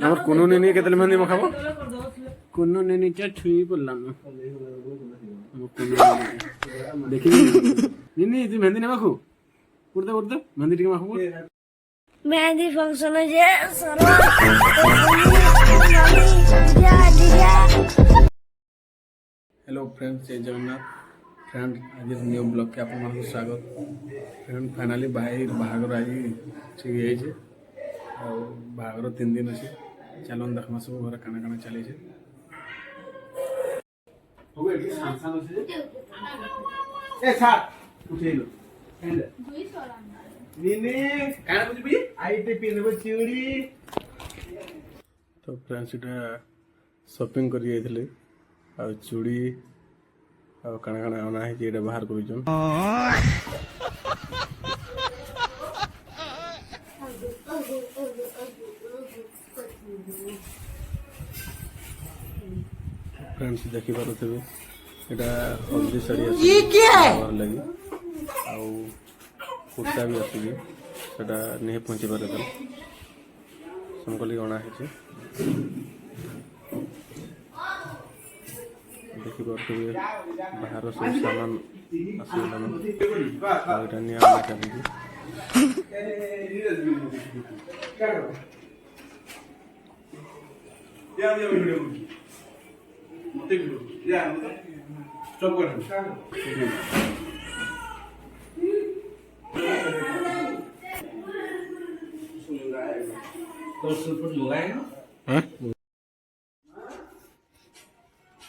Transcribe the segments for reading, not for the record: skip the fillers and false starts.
আমার কোনো নেনি কেতলে মেহেন্দি মাখাবো কোনো নেনি চা ছুঁই পড়লাম না দেখি নিনি তুই মেহেন্দি না মাখু করতে করতে মেহেন্দি টিকে মাখবো मेहंदी फंक्शन है हेलो फ्रेंड्स जय जगन्नाथ फ्रेंड आज न्यू ब्लॉग के आप स्वागत फ्रेंड फाइनाली भाई बाहागर आज ठीक है बाहागर 3 दिन अच्छे चलो देखमा सब घर काना काना चले तो फ्रेंड्स इटा शॉपिंग कर चूड़ी काना काना अना है बाहर कर फ्रेंड्स देखी पारे हल्दी साड़ी लगी कुर्ता भी आसी नहीं पहुँची पारे समकली अना है देखी पारे बाहर सब सामान आसगलान चलिए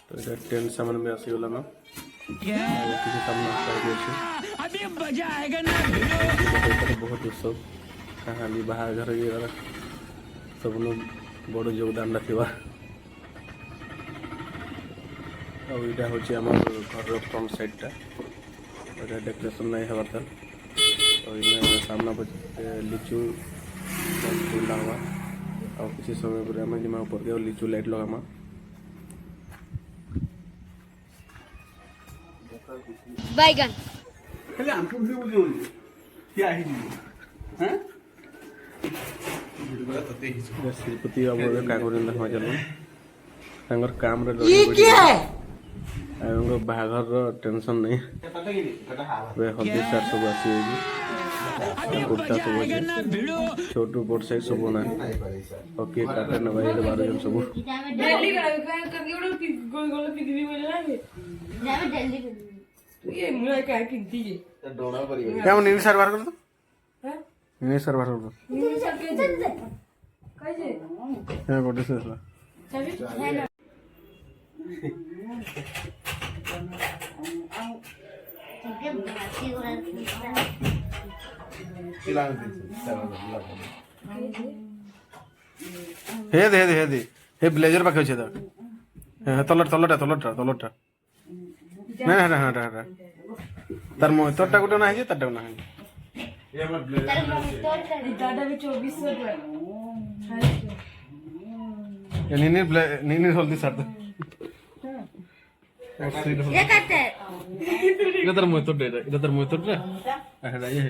तो इधर टेंट सामान में आसीगला ना किसी सामान अभी मजा आएगा ना बहुत उत्सव कहानी बाहर घर सब लोग बड़ योगदान रखा और यहाँ हूँ घर फ्रंट साइडटा डेकोरेशन नहीं हबार था तो इन सामना लिचु फूल लगा और किसी समय पर आम जिमा ऊपर के लिचु लाइट लगामा बैगन श्रीपति बाबू क्या देखा चलो काम बाहाघर टेंशन नहीं हल्दी सार सब आसी कुर्ता सब अच्छे छोटू बड़ साइज सब ना और केक काटे ना भाई 12 जन सब क्या नीनी सार बाहर कर दो नीनी सार बाहर कर दो क्या करते से हे दे हे दे हे ब्लेजर पाखे छे तलटा ना ना ना ना तार मो तोरटा गुटे ना है तारटा ना है ये हमर ब्लेजर दादा भी 2400 नीनी हल्दी सार ये करते इधर मुंह तोड़ दे इधर मुंह तोड़ दे अरे ये है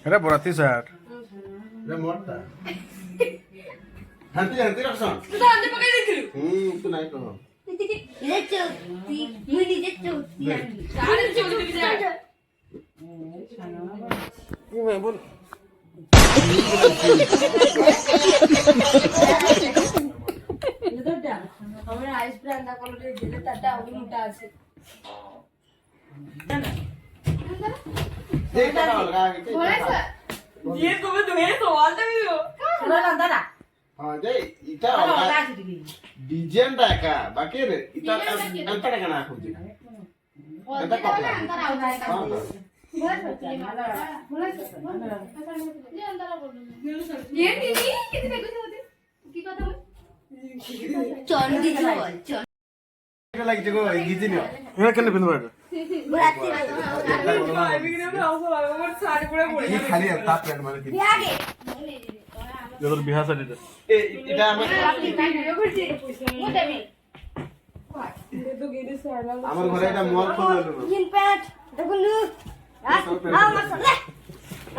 अरे बोराती सार रे मोरता हंती हंती रखसन तू तो हंती पकड़ देथिलु तू नहीं कहो ये चौथी मुनी जे चौथी सारे चौथी भी मैं बोल हमरा आइस ब्रांडा कलर दिले ताटा अभी मोटा আছে देख ना लगा के ये तुम्हें सवाल तो भी हो सुना लंदा हां जे इटा डिजाइन का बाकी रे इटा अंतर का ना खोजी अंतर कपड़ा अंतर आ जाएगा ये दीदी कितने कुछ होते की কথা বল चंडी बोल এটা লাগি জগো গিজি নিও এরা কেন বিন্দু বাড়া बुराती अभी के लिए हाउस वाला और साड़ी पूरा पड़े ये खाली है ताप पेन माने की आगे जबर बिहा साड़ी এটা আমার वीडियो करते मोटे भी আমার ঘরে এটা মল ফোন হলো না জিন প্যান্ট দেখুন লু না মাসলে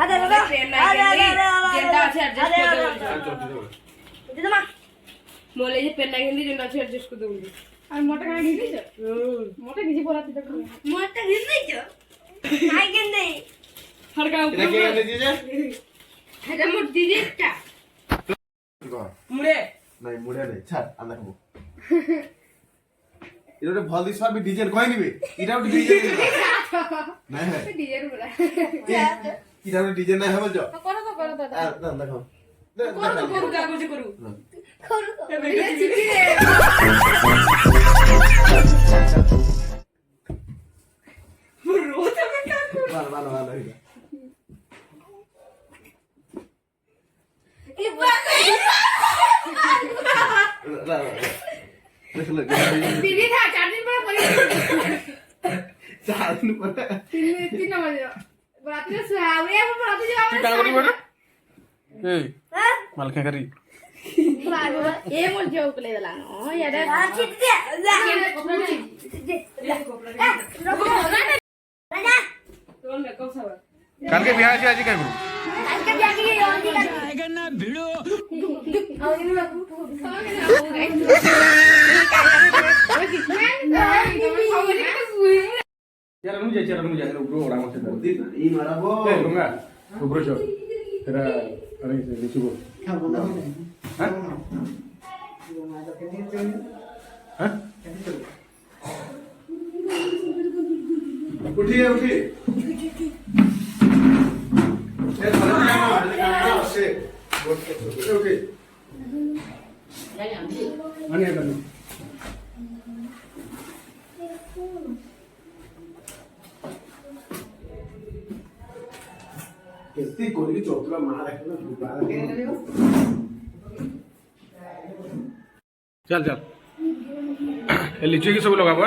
আদে যেটা আছে অ্যাডজাস্ট করে দেবো দিদা মা মোলে যে পেন লাগিয়ে যেটা আছে অ্যাডজাস্ট করে দেবো আর মোটা কানে গিয়ে দিছ মোটা গিয়ে পড়াতে দেখো মোটা দিন তো আই কেন দেই হরকা এটা কে এনে দিয়েছে এটা মোট দিদিটা মুড়ে নাই মুড়ে নাই ছাড় আমরা খাবো এটা একটা ভাল দিস আমি ডিজাইন কই নিবে এটা একটা ডিজাইন না হ্যাঁ ডিজাইন বলা এটা একটা ডিজাইন না হবে যা করো দাদা না দেখো করু কাগজে করু করু ভালো ভালো ভালো এটা দিদি থা 4 दिन পরে পরে 4 दिन পরে 3 নম্বর রাতে সাউরে আমরা রাতে যাওয়া কি কাজ করি বড় এই মাল খা করি এ মোর জোক লে দিলা নো ইয়াডা আছি দে যা কপড়া নাই দে রাজা তোর মেকআপ সাবা কালকে বিয়া আছে আজ কাই করু আজকে জানি এই অন্তি आएगा ना भिड़ो আউনি বাবু चेहरा मुझे ऊपर ओड़ा मत कर ই মারাবো ए गंगा ऊपर चल तेरा अरे नीचे को हां हां উঠিয়ে উঠি এ ধরে না সে ওকে आने कर କେତେ କରିକି ଚତୁରା ମା ଦେଖିବ चल चल ए लीची की सब लगाबो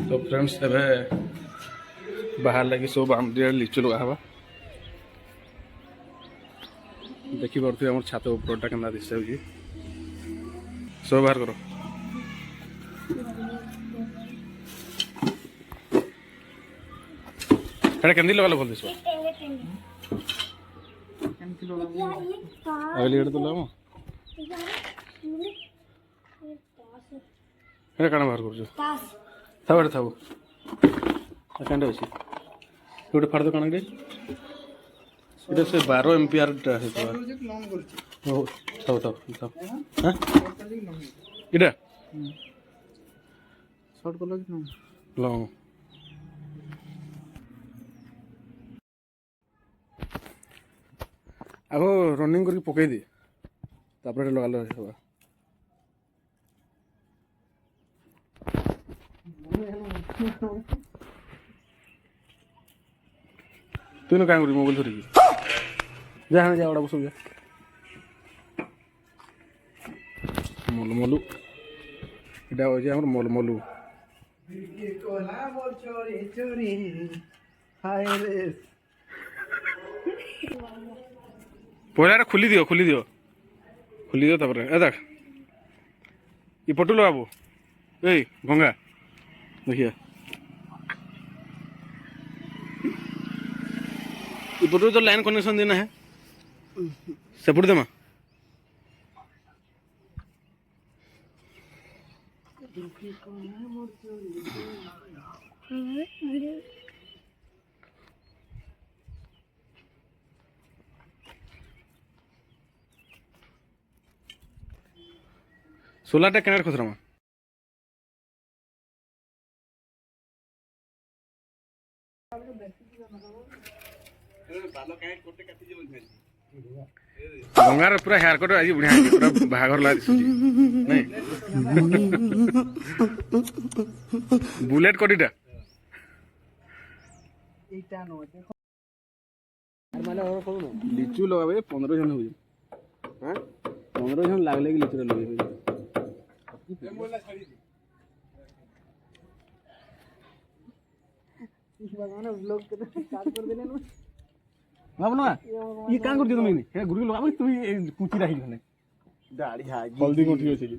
तो फ्रेंड्स एबे बाहर लगी सब आम लिचु लगा हवा देखी पारे आम छात उपरटा के दिशा हो सब बाहर करो एटा केंदी लगा भल दिस अगली एटा तो लामो एटा काना बाहर कर पास थाव थाव कांडे अछि गोटे फाड़ दो काना रे এটা সে 12 एम्पियर টা है তো ও থাও থাও থাও হ্যাঁ এটা শর্ট কল কি না লং আগো রনিং করি পকাই দি তারপরে লগালো হবে তুই না কাম করি মোবাইল ধরি যা হ্যাঁ যা ওটা বসো যা মলু মলু এটা হচ্ছে আমার মলু মলু পয়লা খুলি দিও তারপরে এ দেখ ই ফটো লগাবো এই গঙ্গা দেখিয়া इपटू तो लाइन कनेक्शन देना है सेपट दे सोलर टा कनेक्ट खुसरा गंगार पूरा हेयर कट आज बढ़िया पूरा बाहागर लगा दिसुची नहीं बुलेट कटिटा লিচু লগাবে 15 জন হয়ে হ্যাঁ 15 জন লাগলে কি লিচু লগাবে ভাব না ই কাম করছো তুমি হ্যাঁ গুড়ি লগাবে তুমি কুচি রাখি না দাড়ি হাগি হলদি কোঠি আছে কি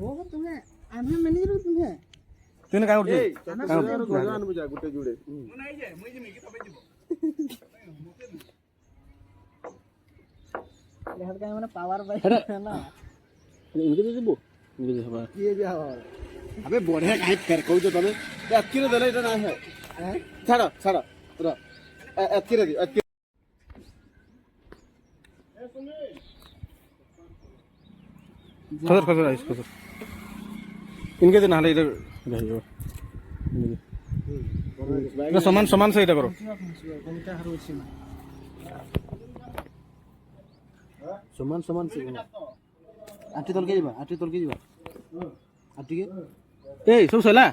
ও তুমি আমি ম্যানেজার তুমি তুই কাম করছিস গজান বুঝা গুটে জুড়ে নাই যে মই যে মিকি তবে দিব লেহার কাই মানে পাওয়ার বাই না ইনকে দিব ইনকে দিব কি যে হওয়া আবে বড়ে কাই कर कहू तो तने अतकिरे देले इटा ना है छाड़ छाड़ र अतकिरे दी अतकिरे खसर खसर आइस खसर इनके दिन हाले इधर जाइयो ना समान समान से इधर करो কোনটা হারুছি না समान समान से আটি তলকে যাবা আটি কে ए सब सला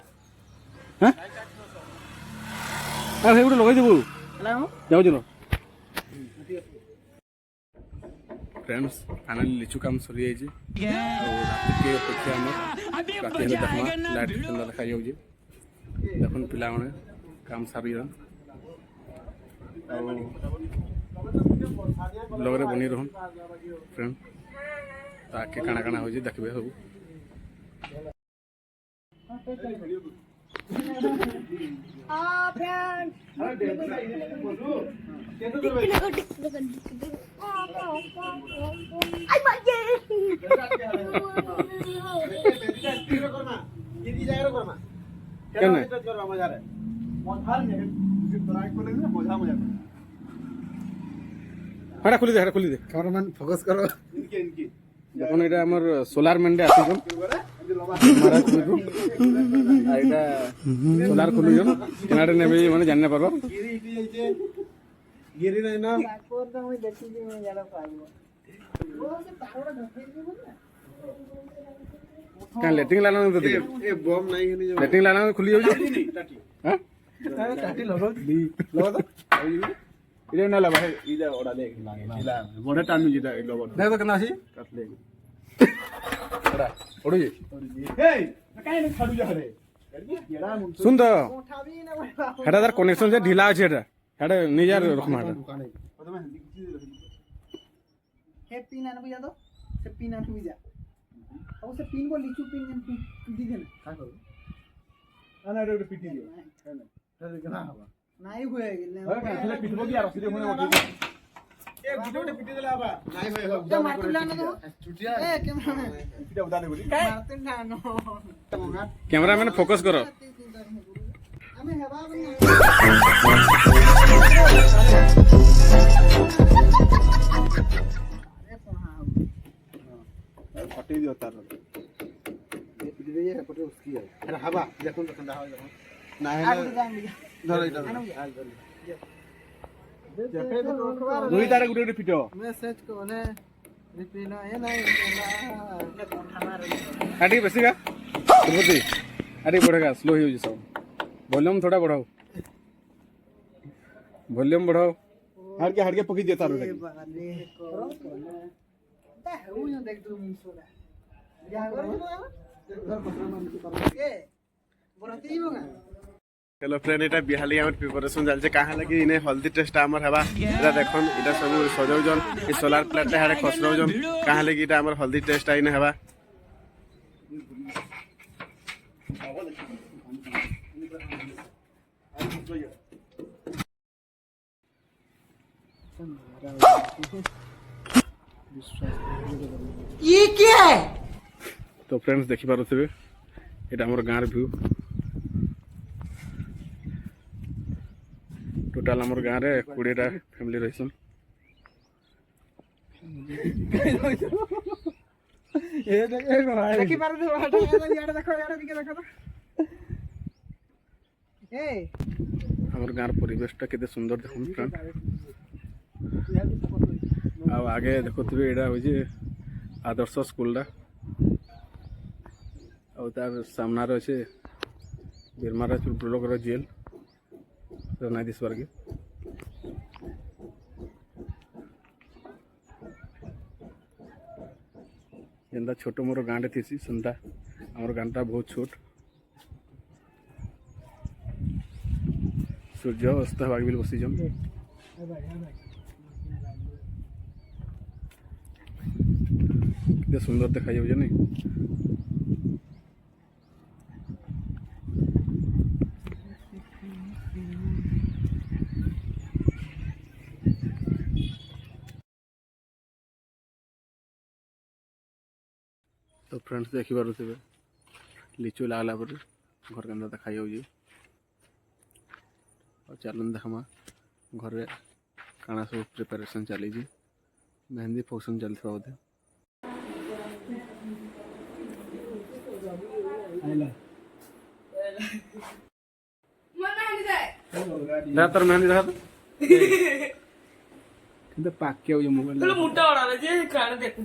हां आ हे उडे लगाई देबो লাও जाओ जनो फ्रेंड्स फाइनली लिचु काम सरी जाई छी और रात के अपेक्षा हम रात हेले देखमा लाइट सुंदर देखा जाउ जे देखन पिला माने काम सारी रन और लगरे बनी रहन फ्रेंड ताके काना काना हो जे देखबे हो हटा खुली दे कैमरामैन फोकस करो देखो एटा हमर सोलार मेंडे आसीजन महाराज को आइटा सोलार खुलिजन केनाडे नेबे माने जानने पारबो गिरी नहीं ना কোর তো আমি দেখি যে আমি জানা পাইবো ও সে পাওয়ার ঢোকে দিব না का लेटिंग लाना तो दे ए बम नहीं है नहीं लेटिंग लाना खुली हो हां टाटी लगो दी लगो तो इरे ना लबा है इजा ओडा ले इला बड़े टानु जिदा लगो देखो तो केना छी काट ले ओडा ओडो जी ए काई न खडु जा रे येडा मुन सुन तो উঠাবি না ভাই हेडा तार कनेक्शन से ढीला আছে এটা हेडा निजार रखमा हेडा दुकान है तो मैं किसी হে পিন আনবি যা তো সে পিন আনবি যা ও সে পিন को লিচু পিন দি দে না का करो आना रे पिटी दियो है ना हवा নাই হয়ে গেল अरे कैसे पिटबो की यार सीधे होने वाली ए गिटो पिटी देला बा नहीं भाई তো মারতে না তো छुटिया এ ক্যামেরাম্যান पिटा उदाने बोली মারতে না নো कैमरामैन फोकस करो আমি হেবা বনি फटी दियो तार ये पिटी दे ये पटे उसकी है अरे हवा देखो तो ठंडा हवा ना है আগুন জানবি धर इधर দুই তারে গুটে গুটে পিটো মেসেজ কোনে রিপিনা এ নাই না কোঠা মার आटी बेसी का तिरुपति आटी बढ़ेगा स्लो ही हो जी साउंड वॉल्यूम थोड़ा बढ़ाओ वॉल्यूम बढ़ाओ हट के पकी देता रे বারে করো কোনে তা ও দেখ তুই মুসোলা যা করো এ বরাতি বগা हेलो फ्रेंड এটা বিহালি আমার প্রিপারেশন চলছে কাহা লাগি ইনে হলদি টেস্ট আমার হেবা এটা দেখুন এটা সব সজাউজন এই সোলার প্লেটটা হারে খসরাউজন কাহা লাগি এটা আমার হলদি টেস্ট আইনে হেবা ये क्या है तो फ्रेंड्स देखि पारुथिबे এটা আমার গাঁর ভিউ टोटाल हमर गाँव रे 20टा फैमिली रहिसन ए देख ए भाई देखि पार दे बाटा यार देखो यार दिखे देखो तो ए हमर गाँव परिवेशटा केते सुंदर देखुन फ्रेंड आ आगे देखुथिबे एडा होय जे आदर्श स्कूलटा और तार सामना रे छे बीरमाराजपुर ब्लॉक रो जेल ନାଇଁ ଦିଶବାର୍ କି ଯେନ୍ତା ଛୋଟ ମୋର ଗାଁଟେ ଥିସି ସେନ୍ତା ଆମର ଗାଁଟା ବହୁତ ଛୋଟ ସୂର୍ଯ୍ୟ ଅସ୍ତ ହେବାକେ ବି ବସିଛନ୍ କେତେ ସୁନ୍ଦର ଦେଖାଯାଉଛି ନାଇଁ तो फ्रेंड्स देखिपे लिचु लागला पर घर के अंदर देखा जाऊँगी और चलन देखमा घर काना सब प्रिपरेशन चली मेहंदी फंक्शन चलता बोधे तर मेहंदी देखा तो पाके मोबाइल मुट्टा उड़ा जे कान देखो